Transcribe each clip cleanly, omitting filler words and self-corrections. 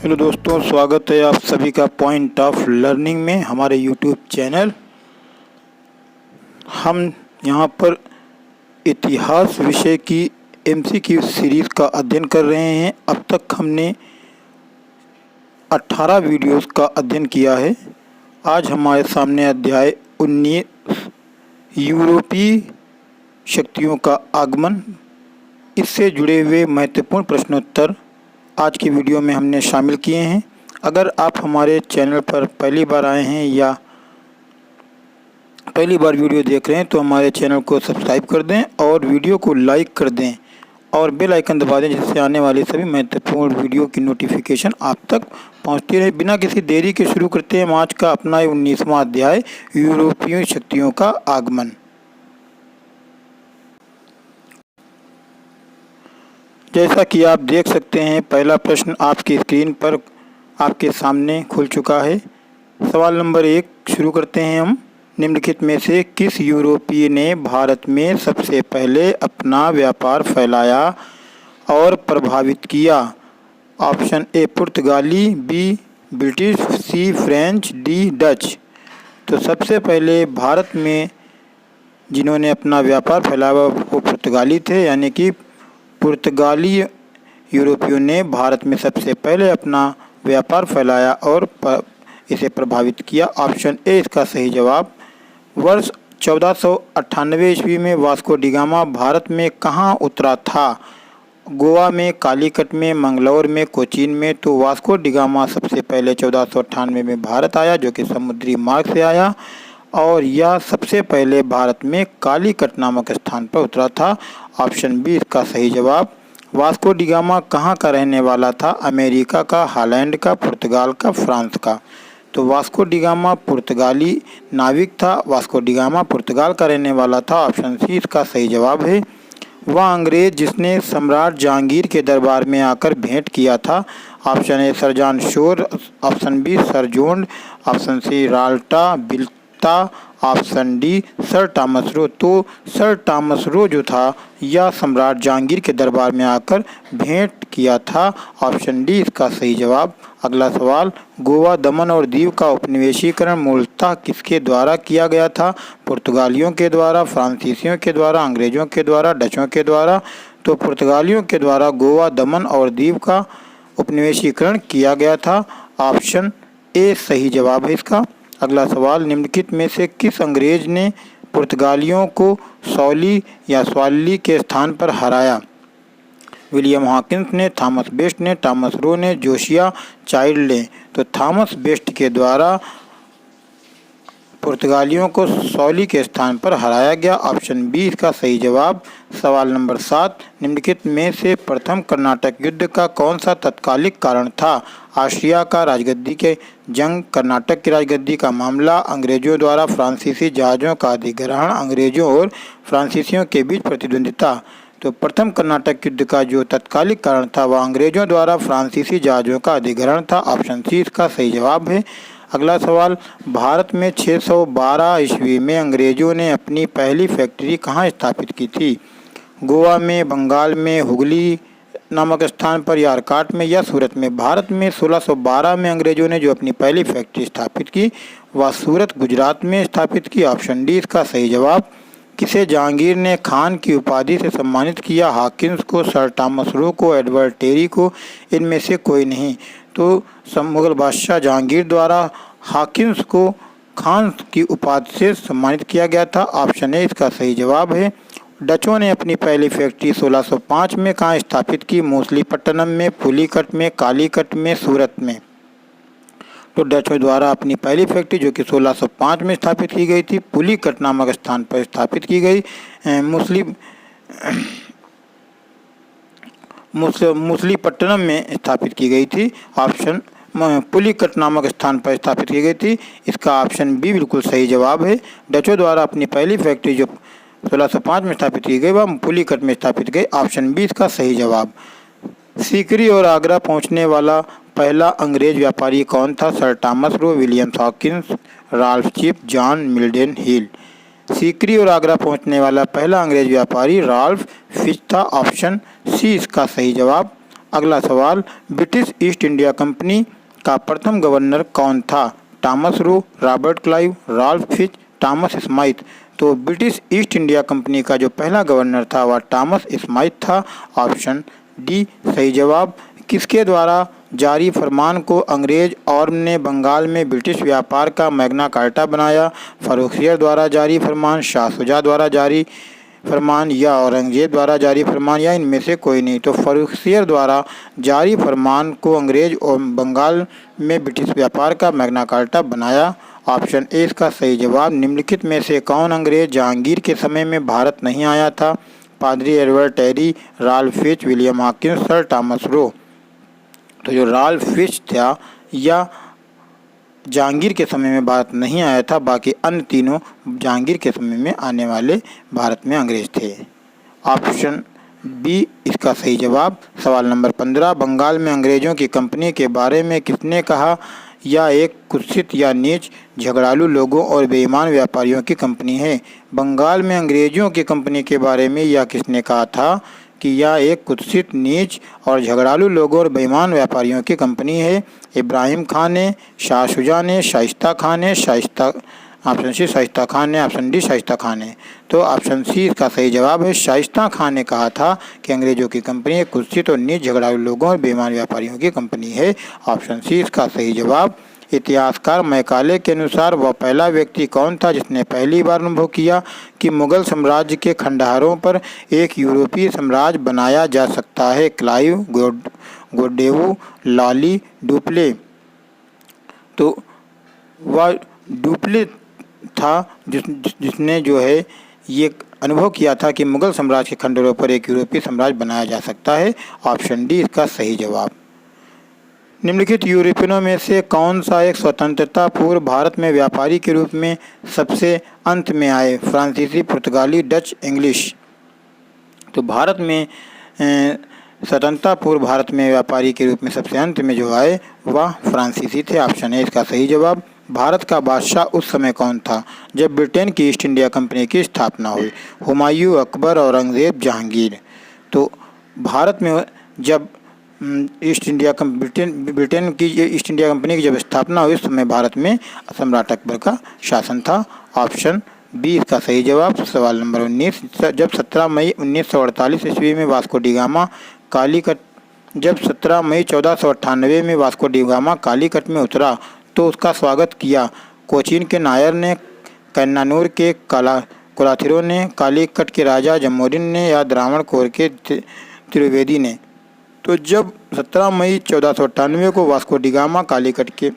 Hello दोस्तों, स्वागत है आप सभी का पॉइंट ऑफ लर्निंग में हमारे यूट्यूब चैनल। हम यहाँ पर इतिहास विषय की एमसीक्यू सीरीज़ का अध्ययन कर रहे हैं। अब तक हमने 18 वीडियोस का अध्ययन किया है। आज हमारे सामने अध्याय 19 यूरोपीय शक्तियों का आगमन, इससे जुड़े हुए महत्वपूर्ण प्रश्नोत्तर आज की वीडियो में हमने शामिल किए हैं। अगर आप हमारे चैनल पर पहली बार आए हैं या पहली बार वीडियो देख रहे हैं तो हमारे चैनल को सब्सक्राइब कर दें और वीडियो को लाइक कर दें और बेल आइकन दबा दें, जिससे आने वाली सभी महत्वपूर्ण वीडियो की नोटिफिकेशन आप तक पहुंचती रहे। बिना किसी देरी के शुरू करते हैं आज का अपना 19वां अध्याय, यूरोपीय शक्तियों का आगमन। जैसा कि आप देख सकते हैं, पहला प्रश्न आपकी स्क्रीन पर आपके सामने खुल चुका है। सवाल नंबर 1 शुरू करते हैं हम। निम्नलिखित में से किस यूरोपीय ने भारत में सबसे पहले अपना व्यापार फैलाया और प्रभावित किया? ऑप्शन ए पुर्तगाली, बी ब्रिटिश, सी फ्रेंच, डी डच। तो सबसे पहले भारत में जिन्होंने अपना व्यापार फैलाया वो पुर्तगाली थे, यानी कि पुर्तगाली यूरोपियों ने भारत में सबसे पहले अपना व्यापार फैलाया और इसे प्रभावित किया। ऑप्शन ए इसका सही जवाब। वर्ष 1498 ईस्वी में वास्को डी गामा भारत में कहाँ उतरा था? गोवा में, कालीकट में, मंगलौर में, कोचीन में। तो वास्को डी गामा सबसे पहले 1498 में भारत आया, जो कि समुद्री मार्ग से आया, और यह सबसे पहले भारत में कालीकट नामक स्थान पर उतरा था। ऑप्शन बी इसका सही जवाब। वास्को डी गामा कहाँ का रहने वाला था? अमेरिका का, हॉलैंड का, पुर्तगाल का, फ्रांस का। तो वास्को डी गामा पुर्तगाली नाविक था। वास्को डी गामा पुर्तगाल का रहने वाला था। ऑप्शन सी इसका सही जवाब है। वह अंग्रेज जिसने सम्राट जहांगीर के दरबार में आकर भेंट किया था? Option A sir John Shore, option B sir जोन्ड, ऑप्शन सी राल्टा बिल्ता, option D sir Thomas Roe. तो सर टॉमस रो जो था यह सम्राट जहांगीर के दरबार में आकर भेंट किया था। ऑप्शन डी इसका सही जवाब। अगला सवाल, गोवा, दमन और दीव का उपनिवेशीकरण मूलतः किसके द्वारा किया गया था? पुर्तगालियों के द्वारा, फ्रांसीसियों के द्वारा, अंग्रेजों के द्वारा, डचों के द्वारा। तो पुर्तगालियों के द्वारा गोवा, दमन और दीव का उपनिवेशीकरण किया गया था। ऑप्शन ए सही जवाब है इसका। अगला सवाल, निम्नलिखित में से किस अंग्रेज ने पुर्तगालियों को सौली या स्वाली के स्थान पर हराया? विलियम हॉकिंस ने, थॉमस बेस्ट ने, टॉमस रो ने, जोशिया चाइल्ड ने। तो थॉमस बेस्ट के द्वारा पुर्तगालियों को सौली के स्थान पर हराया गया। ऑप्शन बी इसका सही जवाब। सवाल नंबर 7, निम्नलिखित में से प्रथम कर्नाटक युद्ध का कौन सा तत्कालिक कारण था? ऑस्ट्रिया का राजगद्दी के जंग, कर्नाटक की राजगद्दी का मामला, अंग्रेजों द्वारा फ्रांसीसी जहाज़ों का अधिग्रहण, अंग्रेजों और फ्रांसीसियों के बीच प्रतिद्वंदिता। तो प्रथम कर्नाटक युद्ध का जो तत्कालिक कारण था वह अंग्रेजों द्वारा फ्रांसीसी जहाज़ों का अधिग्रहण था। ऑप्शन सी इसका सही जवाब है। अगला सवाल, भारत में 612 ईस्वी में अंग्रेजों ने अपनी पहली फैक्ट्री कहाँ स्थापित की थी? गोवा में, बंगाल में, हुगली नामक स्थान पर, या आरकाट में, या सूरत में। भारत में 1612 में अंग्रेजों ने जो अपनी पहली फैक्ट्री स्थापित की वह सूरत, गुजरात में स्थापित की। ऑप्शन डी इसका सही जवाब। किसे जहांगीर ने खान की उपाधि से सम्मानित किया? हॉकिंस को, सर टॉमस रो को, एडवर्ड टेरी को, इनमें से कोई नहीं। तो मुगल बादशाह जहांगीर द्वारा हॉकिंस को खान की उपाधि से सम्मानित किया गया था। ऑप्शन ए इसका सही जवाब है। डचों ने अपनी पहली फैक्ट्री 1605 में कहाँ स्थापित की? मछलीपट्टनम में, पुलिकट में, कालीकट में, सूरत में। तो डचों द्वारा अपनी पहली फैक्ट्री जो कि 1605 में स्थापित की गई थी, पुलिकट नामक स्थान पर स्थापित की गई। मछलीपट्टनम में स्थापित की गई थी। ऑप्शन पुलिकट नामक स्थान पर स्थापित की गई थी। इसका ऑप्शन बी बिल्कुल सही जवाब है। डचों द्वारा अपनी पहली फैक्ट्री जो 1605 में स्थापित की गई वह पुलिकट में स्थापित गई। ऑप्शन बी इसका सही जवाब। सीकरी और आगरा पहुंचने वाला पहला अंग्रेज व्यापारी कौन था? Sir Thomas Roe, William Hawkins, Ralph चिप, जॉन मिल्डन हिल। सीकरी और आगरा पहुंचने वाला पहला अंग्रेज व्यापारी राल्फ फिच था। ऑप्शन सी इसका सही जवाब। अगला सवाल, ब्रिटिश ईस्ट इंडिया कंपनी का प्रथम गवर्नर कौन था? Thomas Roe, Robert Clive, Ralph Fitch, Thomas Smythe. तो ब्रिटिश ईस्ट इंडिया कंपनी का जो पहला गवर्नर था वह टॉमस स्माइथ था। ऑप्शन डी सही जवाब। किसके द्वारा जारी फरमान को अंग्रेज और ने बंगाल में ब्रिटिश व्यापार का मैग्ना कार्टा बनाया? फर्रुखियर द्वारा जारी फरमान, शाह शुजा द्वारा जारी फरमान या औरंगजेब द्वारा जारी फरमान या इनमें से कोई नहीं? तो फर्रुखियर द्वारा जारी फरमान को अंग्रेज और बंगाल में ब्रिटिश व्यापार का मैग्ना कार्टा बनाया। ऑप्शन ए इसका सही जवाब। निम्नलिखित में से कौन अंग्रेज जहांगीर के समय में भारत नहीं आया था? पादरी Edward Terry, Ralph Fitch, William Hawkins, sir Thomas Roe. तो जो राल्फ फिच था या जहांगीर के समय में भारत नहीं आया था, बाकी अन्य तीनों जहांगीर के समय में आने वाले भारत में अंग्रेज थे। ऑप्शन बी इसका सही जवाब। सवाल नंबर 15, बंगाल में अंग्रेजों की कंपनी के बारे में किसने कहा? या एक कुत्सित या नीच झगड़ालू लोगों और बेईमान व्यापारियों की कंपनी है। बंगाल में अंग्रेजों की कंपनी के बारे में यह किसने कहा था कि यह एक कुत्सित, नीच और झगड़ालू लोगों और बेईमान व्यापारियों की कंपनी है? इब्राहिम खान ने, शाह शुजा ने, शाइस्ता खान ने, ऑप्शन सी शाइस्ता खान ने, ऑप्शन डी शाइस्ता खान ने। तो ऑप्शन सी इसका सही जवाब है। शाइस्ता खान ने कहा था कि अंग्रेजों की कंपनी एक कुत्सित और नीच झगड़ालू लोगों और बेईमान व्यापारियों की कंपनी है। ऑप्शन सी इसका सही जवाब। इतिहासकार मैकाले के अनुसार वह पहला व्यक्ति कौन था जिसने पहली बार अनुभव किया कि मुगल साम्राज्य के खंडहरों पर एक यूरोपीय साम्राज्य बनाया जा सकता है? Clive, Godeheu, Lally, Dupleix. तो वह डुप्ले था जिसने जो है ये अनुभव किया था कि मुगल साम्राज्य के खंडहरों पर एक यूरोपीय साम्राज्य बनाया जा सकता है। ऑप्शन डी इसका सही जवाब। निम्नलिखित यूरोपियनों में से कौन सा एक स्वतंत्रता पूर्व भारत में व्यापारी के रूप में सबसे अंत में आए? फ्रांसीसी, पुर्तगाली, डच, इंग्लिश। तो भारत में स्वतंत्रता पूर्व भारत में व्यापारी के रूप में सबसे अंत में जो आए वह फ्रांसीसी थे। ऑप्शन है इसका सही जवाब। भारत का बादशाह उस समय कौन था जब ब्रिटेन की ईस्ट इंडिया कंपनी की स्थापना हुई? हुमायूं, अकबर, औरंगजेब, जहांगीर। तो भारत में जब ब्रिटेन की ईस्ट इंडिया कंपनी की जब स्थापना हुई उस समय भारत में सम्राट अकबर का शासन था। ऑप्शन बी इसका सही जवाब। सवाल नंबर 19, जब 17 मई 1948 ईस्वी में वास्को डी गामा जब 17 मई 1498 में वास्को डी गामा कालीकट में उतरा तो उसका स्वागत किया कोचीन के नायर ने, कन्नानूर के कोलाथिरों ने, कालीकट के राजा जमोरिन ने या द्रावणकोर के त्रिवेदी ने? तो जब 17 मई 1498 को वास्को डी गामा कालीकट के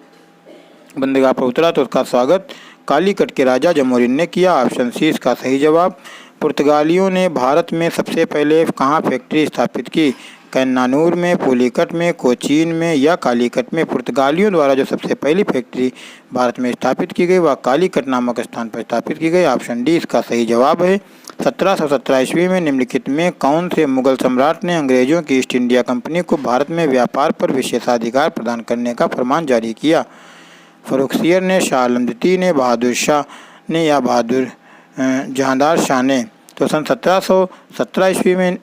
बंदरगाह पर उतरा तो उसका स्वागत कालीकट के राजा जमोरिन ने किया। ऑप्शन सी इसका सही जवाब। पुर्तगालियों ने भारत में सबसे पहले कहाँ फैक्ट्री स्थापित की? कन्नानूर में, पुलिकट में, कोचीन में या कालीकट में? पुर्तगालियों द्वारा जो सबसे पहली फैक्ट्री भारत में स्थापित की गई वह कालीकट नामक स्थान पर स्थापित की गई। ऑप्शन डी इसका सही जवाब है। 1717 ईस्वी में निम्नलिखित में कौन से मुगल सम्राट ने अंग्रेजों की ईस्ट इंडिया कंपनी को भारत में व्यापार पर विशेषाधिकार प्रदान करने का फरमान जारी किया? फर्रुखियर ने, शाह आलम द्वितीय ने, बहादुर शाह ने या बहादुर जहांदार शाह ने? तो सन 1717 ईस्वी में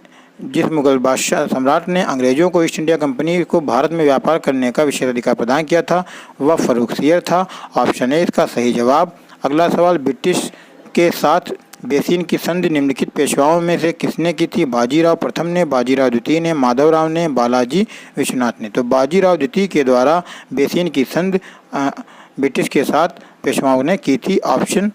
जिस मुगल बादशाह सम्राट ने अंग्रेजों को ईस्ट इंडिया कंपनी को भारत में व्यापार करने का विशेषाधिकार प्रदान किया था वह फर्रुखियर था। ऑप्शन ए इसका सही जवाब। अगला सवाल, ब्रिटिश के साथ बेसिन की संधि निम्नलिखित पेशवाओं में से किसने की थी? बाजीराव प्रथम ने, बाजीराव द्वितीय ने, माधवराव ने, बालाजी विश्वनाथ ने? तो बाजीराव द्वितीय के द्वारा बेसिन की संधि ब्रिटिश के साथ पेशवाओं ने की थी। ऑप्शन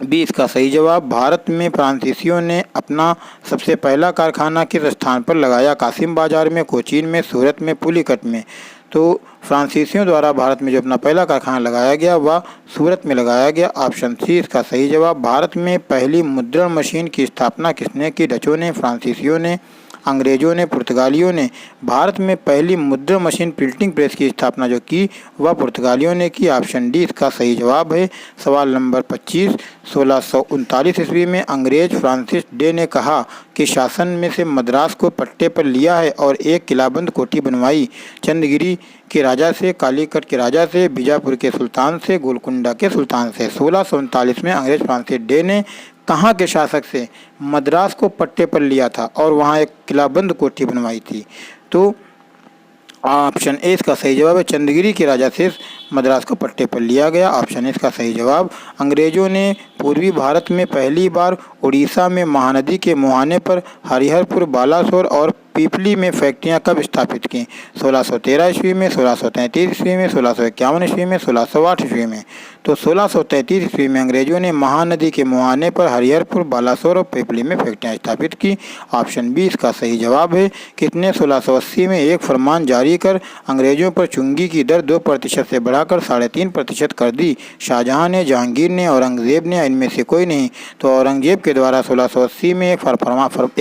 बी इसका सही जवाब। भारत में फ्रांसीसियों ने अपना सबसे पहला कारखाना किस स्थान पर लगाया? कासिम बाजार में, कोचीन में, सूरत में, पुलिकट में? तो फ्रांसीसियों द्वारा भारत में जो अपना पहला कारखाना लगाया गया वह सूरत में लगाया गया। ऑप्शन सी इसका सही जवाब। भारत में पहली मुद्रण मशीन की स्थापना किसने की? डचों ने, फ्रांसीसियों ने, अंग्रेजों ने, पुर्तगालियों ने? भारत में पहली मुद्रण मशीन प्रिंटिंग प्रेस की स्थापना जो की वह पुर्तगालियों ने की। ऑप्शन डी इसका सही जवाब है। सवाल नंबर 25, 1639 ईस्वी में अंग्रेज फ्रांसिस डे ने कहा कि शासन में से मद्रास को पट्टे पर लिया है और एक किलाबंद कोठी बनवाई। चंद्रगिरी के राजा से, कालीकट के राजा से, बीजापुर के सुल्तान से, गोलकुंडा के सुल्तान से? 1639 में अंग्रेज फ्रांसिस डे ने कहाँ के शासक से मद्रास को पट्टे पर लिया था और वहाँ एक किलाबंद कोठी बनवाई थी? तो ऑप्शन ए इसका सही जवाब है। चंद्रगिरी के राजा से मद्रास को पट्टे पर लिया गया। ऑप्शन ए इसका सही जवाब। अंग्रेजों ने पूर्वी भारत में पहली बार उड़ीसा में महानदी के मुहाने पर हरिहरपुर, बालासोर और पीपली में फैक्ट्रियां कब स्थापित की? 1613 ईस्वी में, 1633 ईस्वी में, 1651 ईस्वी में, 1608 ईस्वी में। तो 1633 ईस्वी में अंग्रेजों ने महानदी के मुहाने पर हरिहरपुर, बालासोर और पीपली में फैक्ट्रियां स्थापित की। ऑप्शन बी इसका सही जवाब है। किसने 1680 में एक फरमान जारी कर अंग्रेजों पर चुंगी की दर 2% से बढ़ाकर 3.5% कर दी? शाहजहां ने, जहांगीर ने, औरंगजेब ने, इनमें से कोई नहीं। तो औरंगजेब के द्वारा 1680 में एक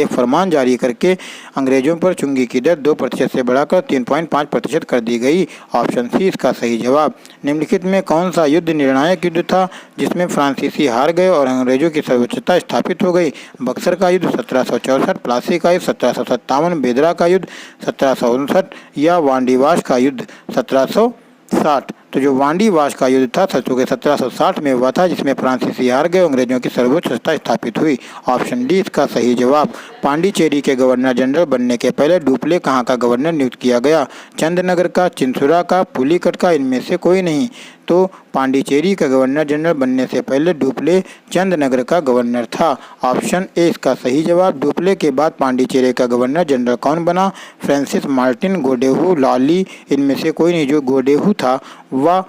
फरमान जारी करके अंग्रेजों पर चुंगी की दर 2% से बढ़ाकर 3.5% कर दी गई। ऑप्शन सी इसका सही जवाब। निम्नलिखित में कौन सा युद्ध निर्णायक युद्ध था जिसमें फ्रांसीसी हार गए और अंग्रेजों की सर्वोच्चता स्थापित हो गई? बक्सर का युद्ध 1764, प्लासी का युद्ध 1757, बेदरा का युद्ध 1759 या वांडीवाश का युद्ध 1760? तो जो वांडीवाश का युद्ध था 1760 में हुआ था, जिसमें फ्रांसीसी हार गए, अंग्रेजों की सर्वोच्च सत्ता स्थापित हुई। ऑप्शन डी इसका सही जवाब। पांडिचेरी के गवर्नर जनरल बनने के पहले डुप्ले कहाँ का गवर्नर नियुक्त किया गया? चंदनगर का, चिंसुरा का, पुलिकट का, इनमें से कोई नहीं। तो पांडिचेरी का गवर्नर जनरल बनने से पहले डुप्ले चंदनगर का गवर्नर था। ऑप्शन ए इसका सही जवाब। डुप्ले के बाद पांडिचेरी का गवर्नर जनरल कौन बना? फ्रांसिस मार्टिन गोडेहू लॉली, इनमें से कोई नहीं। जो गोडेहू था वह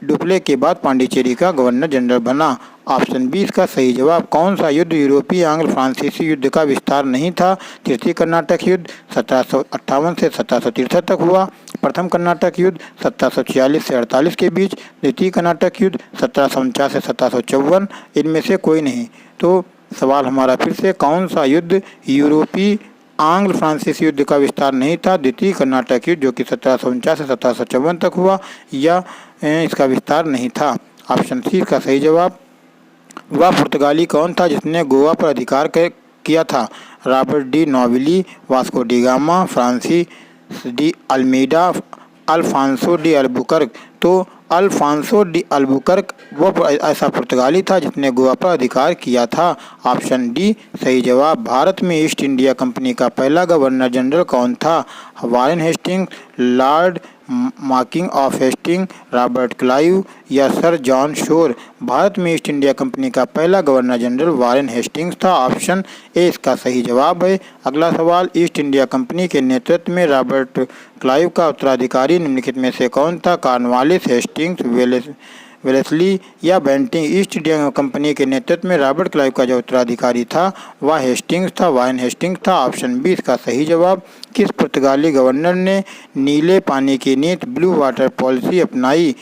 डुप्ले के बाद पांडिचेरी का गवर्नर जनरल बना। ऑप्शन बी इसका सही जवाब। कौन सा युद्ध यूरोपीय आंग्ल फ्रांसीसी युद्ध का विस्तार नहीं था? तृतीय कर्नाटक युद्ध 1758 से 1763 तक हुआ। प्रथम कर्नाटक युद्ध 1746 से 48 के बीच। द्वितीय कर्नाटक युद्ध 1749 से 1754, इनमें से कोई नहीं। तो सवाल हमारा फिर से, कौन सा युद्ध यूरोपीय आंग्ल फ्रांसीसी युद्ध का विस्तार नहीं था? द्वितीय कर्नाटक युद्ध जो कि 1749 से 1754 तक हुआ, या इसका विस्तार नहीं था? ऑप्शन सी इसका सही जवाब। वह पुर्तगाली कौन था जिसने गोवा पर अधिकार किया था? Robert de Nobili, Vasco da Gama, Francis de Almeida, Alfonso de Albuquerque. तो अल्फांसो डी अल्बुकर्क वो ऐसा पुर्तगाली था जिसने गोवा पर अधिकार किया था। ऑप्शन डी सही जवाब। भारत में ईस्ट इंडिया कंपनी का पहला गवर्नर जनरल कौन था? Warren Hasting, lord Marquess of Hasting, Robert Clive या सर जॉन शोर? भारत में ईस्ट इंडिया कंपनी का पहला गवर्नर जनरल वारेन हेस्टिंग्स था। ऑप्शन ए इसका सही जवाब है। अगला सवाल, ईस्ट इंडिया कंपनी के नेतृत्व में रॉबर्ट क्लाइव का उत्तराधिकारी निम्नलिखित में से कौन था? कॉर्नवालिस, हेस्टिंग्स, वेलेस्ली या बेंटिंग? ईस्ट इंडिया कंपनी के नेतृत्व में रॉबर्ट क्लाइव का जो उत्तराधिकारी था वह हेस्टिंग्स था, वारेन हेस्टिंग्स था। ऑप्शन बी इसका सही जवाब। किस पुर्तगाली गवर्नर ने नीले पानी की नीति, ब्लू वाटर पॉलिसी अपनाई?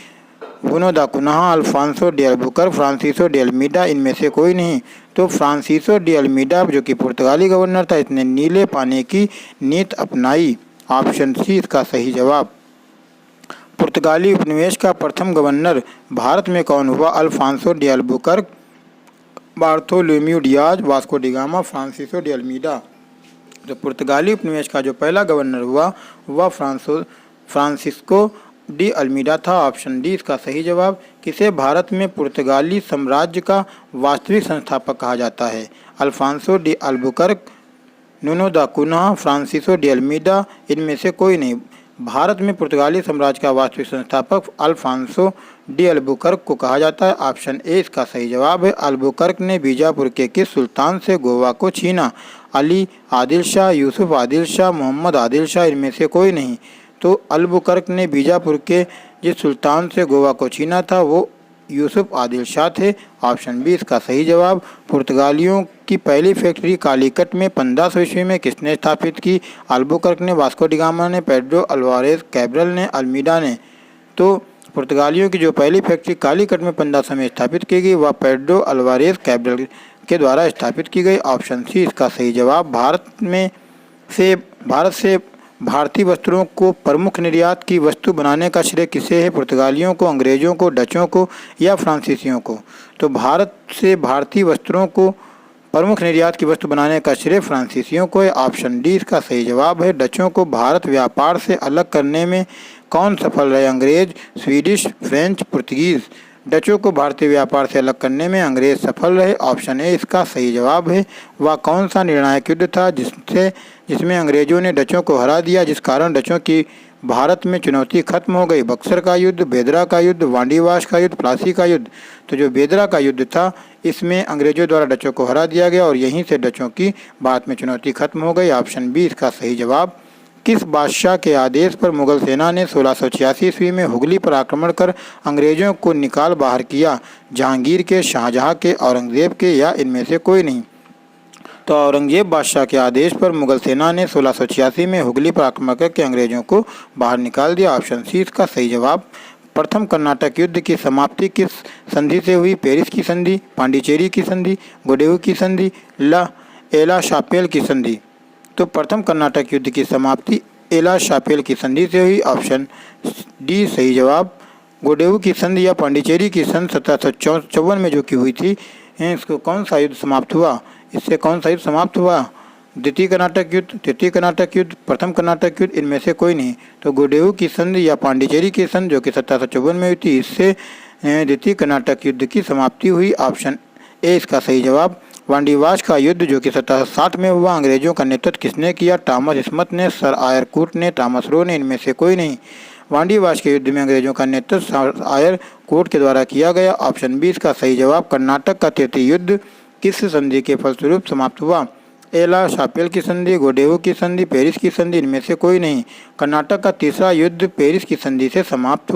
Bruno da Cunha, Alfonso de Albuquerque, Francisco de Almeida, इनमें से कोई नहीं। तो फ्रांसिसो डी अल्मीडा जो कि पुर्तगाली गवर्नर था, इसने नीले पानी की नीति अपनाई। ऑप्शन सी इसका सही जवाब। पुर्तगाली उपनिवेश का प्रथम गवर्नर भारत में कौन हुआ? Alfonso de Albuquerque, Bartholomew Dias, Vasco da Gama, Francisco de Almeida. तो पुर्तगाली उपनिवेश का जो पहला गवर्नर हुआ वह फ्रांसिस्को डी अल्मीडा था। ऑप्शन डी इसका सही जवाब। किसे भारत में पुर्तगाली साम्राज्य का वास्तविक संस्थापक कहा जाता है? Alphonso de Albuquerque, Bruno da Cunha, Francisco de Almeida, इनमें से कोई नहीं। भारत में पुर्तगाली साम्राज्य का वास्तविक संस्थापक अल्फांसो डी अल्बुकर्क को कहा जाता है। ऑप्शन ए इसका सही जवाब है। अल्बुकर्क ने बीजापुर के किस सुल्तान से गोवा को छीना? अली आदिल शाह, यूसुफ आदिल शाह, मोहम्मद आदिल शाह, इनमें से कोई नहीं। तो अल्बुकर्क ने बीजापुर के जिस सुल्तान से गोवा को छीना था वो यूसुफ आदिल शाह थे। ऑप्शन बी इसका सही जवाब। पुर्तगालियों की पहली फैक्ट्री कालीकट में 1500 ईस्वी में किसने स्थापित की? अल्बुकर्क ने, वास्को डी गामा ने, पेड्रो अल्वारेज कैब्रल ने, अल्मीडा ने। तो पुर्तगालियों की जो पहली फैक्ट्री कालीकट में 1500 में स्थापित की गई वह पेड्रो अल्वारेज कैब्रल के द्वारा स्थापित की गई। ऑप्शन सी इसका सही जवाब। भारत से भारतीय वस्त्रों को प्रमुख निर्यात की वस्तु बनाने का श्रेय किसे है? पुर्तगालियों को, अंग्रेजों को, डचों को या फ्रांसीसियों को? तो भारत से भारतीय वस्त्रों को प्रमुख निर्यात की वस्तु बनाने का श्रेय फ्रांसीसियों को है। ऑप्शन डी इसका सही जवाब है। डचों को भारत व्यापार से अलग करने में कौन सफल रहे? अंग्रेज, स्वीडिश, फ्रेंच, पुर्तगीज? डचों को भारतीय व्यापार से अलग करने में अंग्रेज सफल रहे? ऑप्शन ए इसका सही जवाब है। वह कौन सा निर्णायक युद्ध था जिसमें अंग्रेजों ने डचों को हरा दिया, जिस कारण डचों की भारत में चुनौती खत्म हो गई? बक्सर का युद्ध, बेदरा का युद्ध, वांडीवाश का युद्ध, प्लासी का युद्ध? तो जो बेदरा का युद्ध था, इसमें अंग्रेजों द्वारा डचों को हरा दिया गया और यहीं से डचों की भारत में चुनौती खत्म हो गई। ऑप्शन बी इसका सही जवाब। किस बादशाह के आदेश पर मुगल सेना ने 1686 ईस्वी में हुगली पर आक्रमण कर अंग्रेजों को निकाल बाहर किया? जहांगीर के, शाहजहां के, औरंगजेब के या इनमें से कोई नहीं? तो औरंगजेब बादशाह के आदेश पर मुगल सेना ने 1686 में हुगली पर आक्रमण करके अंग्रेजों को बाहर निकाल दिया। ऑप्शन सी इसका सही जवाब। प्रथम कर्नाटक युद्ध की समाप्ति किस संधि से हुई? पेरिस की संधि, पांडिचेरी की संधि, गोडेऊ की संधि, एला शापेल की संधि? तो प्रथम कर्नाटक युद्ध की समाप्ति एला शापेल की संधि से हुई। ऑप्शन डी सही जवाब। गोडेऊ की संधि या पांडिचेरी की संधि 1754 में जो की हुई थी, इसको कौन सा युद्ध समाप्त हुआ? इससे कौन सा युद्ध समाप्त हुआ? द्वितीय कर्नाटक युद्ध, तृतीय कर्नाटक युद्ध, प्रथम कर्नाटक युद्ध, इनमें से कोई नहीं। तो गोडेऊ की संधि या पांडिचेरी की संधि जो कि 1754 में हुई थी, इससे द्वितीय कर्नाटक युद्ध की समाप्ति हुई। ऑप्शन ए इसका सही जवाब। वांडीवाश का युद्ध जो कि 1760 में हुआ, अंग्रेजों का नेतृत्व किसने किया? टॉमस स्मिथ ने, सर आयर कूट ने, टॉमस रो ने, इनमें से कोई नहीं। वांडीवाश के युद्ध में अंग्रेजों का नेतृत्व सर आयर कूट के द्वारा किया गया। ऑप्शन बी इसका सही जवाब। कर्नाटक का तृतीय युद्ध किस संधि के फलस्वरूप समाप्त हुआ? एला शापेल की संधि, गोडेऊ की संधि, पेरिस की संधि, इनमें से कोई नहीं। कर्नाटक का तीसरा युद्ध पेरिस की संधि से समाप्त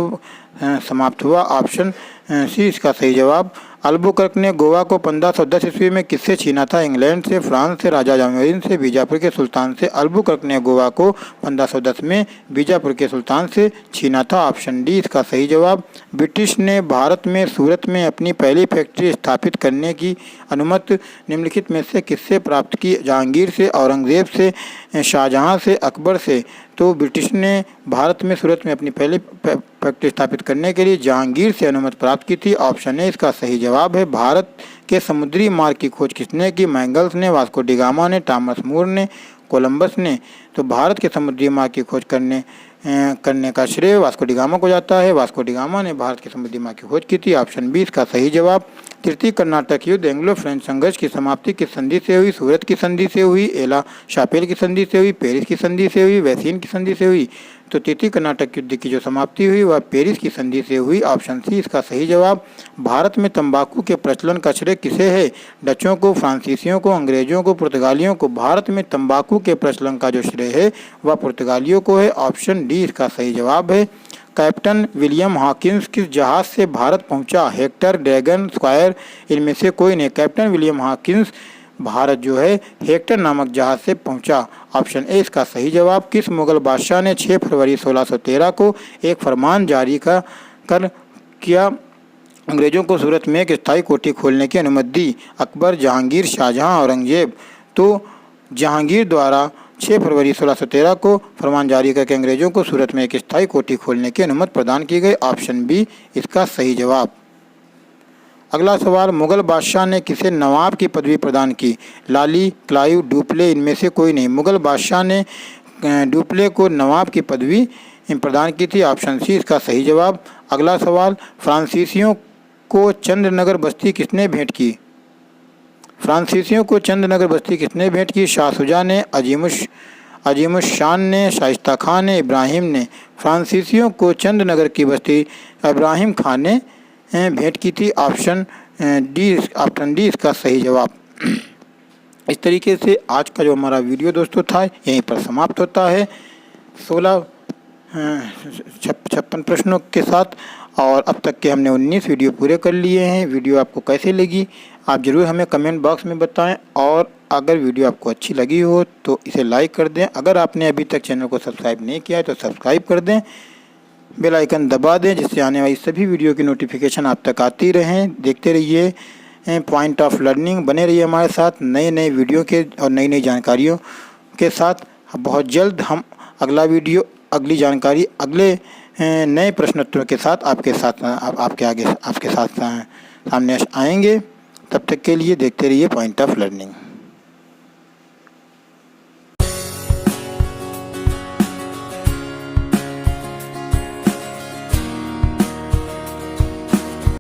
हुआ। ऑप्शन सी इसका सही जवाब। अल्बुकर्क ने गोवा को 1510 ईस्वी में किससे छीना था? इंग्लैंड से, फ्रांस से, राजा जामोरिन से, बीजापुर के सुल्तान से? अल्बुकर्क ने गोवा को 1510 में बीजापुर के सुल्तान से छीना था। ऑप्शन डी इसका सही जवाब। ब्रिटिश ने भारत में सूरत में अपनी पहली फैक्ट्री स्थापित करने की अनुमति निम्नलिखित में से किससे प्राप्त की? जहांगीर से, औरंगजेब से, शाहजहां से, अकबर से? तो ब्रिटिश ने भारत में सूरत में अपनी पहली फैक्ट्री स्थापित करने के लिए जहांगीर से अनुमति प्राप्त की थी। ऑप्शन ए इसका सही जवाब है। भारत के समुद्री मार्ग की खोज किसने की? मैंगल्स ने, वास्को डी गामा ने, टॉमस मूर ने, कोलंबस ने? तो भारत के समुद्री मार्ग की खोज करने का श्रेय वास्को डी गामा को जाता है। वास्को डी गामा ने भारत के समुद्री मार्ग की खोज की थी। ऑप्शन बी इसका सही जवाब। तृतीय कर्नाटक युद्ध एंग्लो फ्रेंच संघर्ष की समाप्ति किस संधि से हुई? सूरत की संधि से हुई, एला शापेल की संधि से हुई, पेरिस की संधि से हुई, वैसीन की संधि से हुई? तो तृतीय कर्नाटक युद्ध की जो समाप्ति हुई वह पेरिस की संधि से हुई। ऑप्शन सी इसका सही जवाब। भारत में तंबाकू के प्रचलन का श्रेय किसे है? डचों को, फ्रांसीसियों को, अंग्रेजों को, पुर्तगालियों को? भारत में तंबाकू के प्रचलन का जो श्रेय है वह पुर्तगालियों को है। ऑप्शन डी इसका सही जवाब है। कैप्टन विलियम हॉकिंस किस जहाज से भारत पहुंचा? हेक्टर, ड्रैगन, स्क्वायर, इनमें से कोई नहीं। कैप्टन विलियम हॉकिंस भारत जो है हेक्टर नामक जहाज से पहुंचा। ऑप्शन ए इसका सही जवाब। किस मुगल बादशाह ने 6 फरवरी 1613 को एक फरमान जारी कर किया अंग्रेजों को सूरत में एक स्थायी कोठी खोलने की अनुमति दी? अकबर, जहांगीर, शाहजहां, औरंगजेब? तो जहांगीर द्वारा 6 फरवरी 1613 को फरमान जारी करके अंग्रेजों को सूरत में एक स्थायी कोठी खोलने की अनुमति प्रदान की गई। ऑप्शन बी इसका सही जवाब। अगला सवाल, मुगल बादशाह ने किसे नवाब की पदवी प्रदान की? लाली, क्लाइव, डुप्ले, इनमें से कोई नहीं। मुगल बादशाह ने डुप्ले को नवाब की पदवी प्रदान की थी। ऑप्शन सी इसका सही जवाब। अगला सवाल, फ्रांसीसियों को चंद्रनगर बस्ती किसने भेंट की? फ्रांसीसियों को चंद्रनगर बस्ती किसने भेंट की? शाह शुजा ने, अजीमुश शान ने, शाइस्ता खान ने, इब्राहिम ने? फ्रांसीसियों को चंद्रनगर की बस्ती इब्राहिम खान ने भेंट की थी। ऑप्शन डी इसका सही जवाब। इस तरीके से आज का जो हमारा वीडियो दोस्तों था यहीं पर समाप्त होता है 56 प्रश्नों के साथ, और अब तक के हमने 19 वीडियो पूरे कर लिए हैं। वीडियो आपको कैसे लगी आप ज़रूर हमें कमेंट बॉक्स में बताएं, और अगर वीडियो आपको अच्छी लगी हो तो इसे लाइक कर दें। अगर आपने अभी तक चैनल को सब्सक्राइब नहीं किया है तो सब्सक्राइब कर दें, बेल आइकन दबा दें, जिससे आने वाली सभी वीडियो की नोटिफिकेशन आप तक आती रहें। देखते रहिए पॉइंट ऑफ लर्निंग, बने रहिए हमारे साथ नए वीडियो के और नई जानकारियों के साथ। बहुत जल्द हम अगला वीडियो, अगली जानकारी, अगले नए प्रश्नोत्तरों के साथ आपके सामने आएंगे। तब तक के लिए देखते रहिए पॉइंट ऑफ लर्निंग।